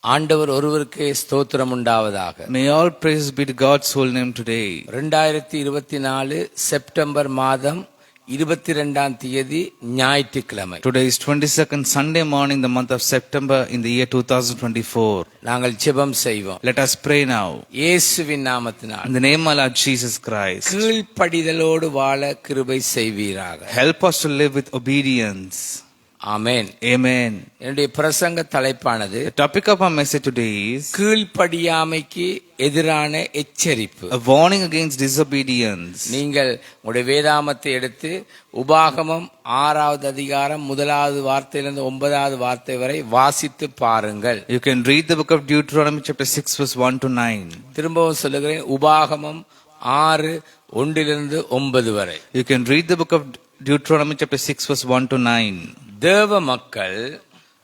ஆண்டவர் ஒருவருக்கே ஸ்தோத்திரம் உண்டாவதாக. May all praise be to God's whole name today. 2024 September மாதம் 22ஆம் தேதி ஞாயிற்றுக்கிழமை. Today is 22nd Sunday morning, the month of September in the year 2024. நாங்கள் ஜெபம் செய்வோம். Let us pray now. இயேசுவின் நாமத்தினால் In the name of Lord Jesus Christ. கீழ்ப்படிதலோடு வாழ கிருபை செய்வீராக. Help us to live with obedience. Amen. Amen. என்னுடைய பிரசங்க தலைப்பானது The topic of our message today is கீழ்ப்படியாமைக்கு எதிரான எச்சரிப்பு. a warning against disobedience. நீங்கள் உங்களுடைய வேதாமத்தை எடுத்து உபாகமம் 6வது அதிகாரம் 1வது வார்த்தையிலிருந்து 9வது வார்த்தை வரை வாசித்து பாருங்கள். You can read the book of Deuteronomy chapter 6 verse 1 to 9. திரும்பவும் சொல்லுகிறேன், உபாகமம் 6:1 9 வரை. You can read the book of Deuteronomy chapter 6 verse 1 to 9. தேவ மக்கள்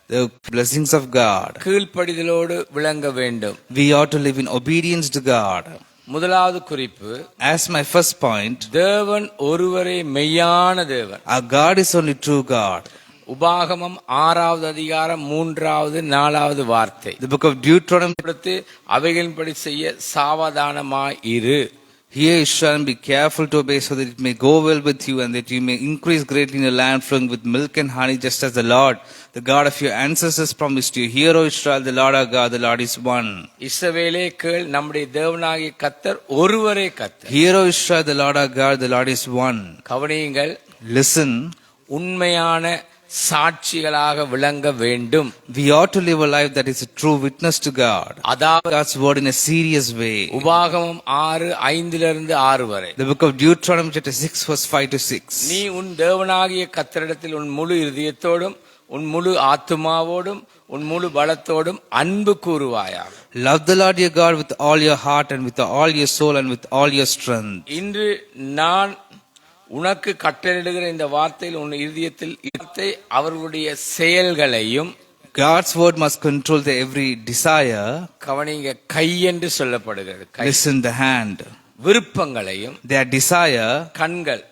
The blessings of God. கீழ்ப்படிதலோடு விளங்க வேண்டும். We ought to live in obedience to God. முதலாவது குறிப்பு, As my first point, தேவன் ஒருவரே மெய்யான தேவன். our God is only true God. உபாகமம் 6வது அதிகாரம் 3வது 4வது வார்த்தை. The book of Deuteronomy, கொடுத்து அவைகளின்படி செய்ய சாவதானமாய் இரு. here you shall be careful to obey, so that it may go well with you, and that you may increase greatly in the land flowing with milk and honey, just as the Lord, the God of your ancestors, promised you. Hear, O Israel, the Lord our God, the Lord is one. இஸ்ரவேலே கேள், நம்முடைய தேவனாகிய கர்த்தர் ஒருவரே கர்த்தர். Hear, O Israel, the Lord our God, the Lord is one. கவனியுங்கள், Listen. உண்மையான சாட்சிகளாக விளங்க வேண்டும். We ought to live a life that is a true witness to God. அதாவது God's word in a serious way. உபாகமம் 6:5 6 வரை. The book of Deuteronomy chapter 6 verse 5 to 6. நீ உன் தேவனாகிய கர்த்தரிடத்தில் உன் முழு இதயத்தோடும் உன் முழு ஆத்துமாவோடும் உன் முழு பலத்தோடும் அன்பு கூறுவாயாக. Love the Lord your God with all your heart and with all your soul and with all your strength. இன்று நான் உனக்கு கட்டளையிடுகிற இந்த வார்த்தையில் உன் இதயத்தில் இருந்து அவர்களுடைய செயல்களையும், God's word must control the every desire. கவனிங்க, கை என்று சொல்லப்படுகிறது, கை. Listen, the hand. விருப்பங்களையும், Their desire, கண்கள்,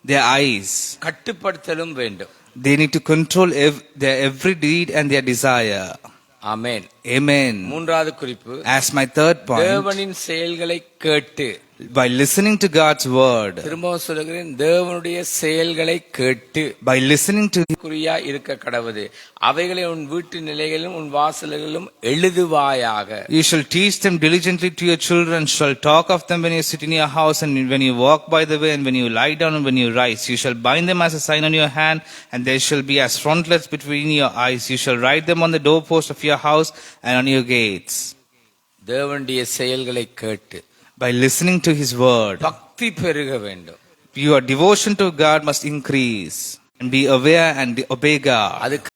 their eyes. கட்டுப்படுத்தலும் வேண்டும். They need to control their every deed and their desire. Amen. Amen. மூன்றாவது குறிப்பு, As my third point, தேவனின் செயல்களை கேட்டு, by listening to God's word, திரும்பவும் சொல்லுகிறேன், தேவனுடைய செயல்களை கேட்டு by listening to, குறியா இருக்க கடவுது. அவைகளை உன் வீட்டு நிலைகளிலும் உன் வாசல்களிலும் எழுதுவாயாக. you shall teach them diligently to your children, shall talk of them when you sit in your house and when you walk by the way, and when you lie down and when you rise. You shall bind them as a sign on your hand, and they shall be as frontlets between your eyes. You shall write them on the doorpost of your house and on your gates. தேவனுடைய செயல்களை கேட்டு, by listening to his word, பக்தி பெருக வேண்டும். your devotion to God must increase, and be aware and obey God. அதுக்கு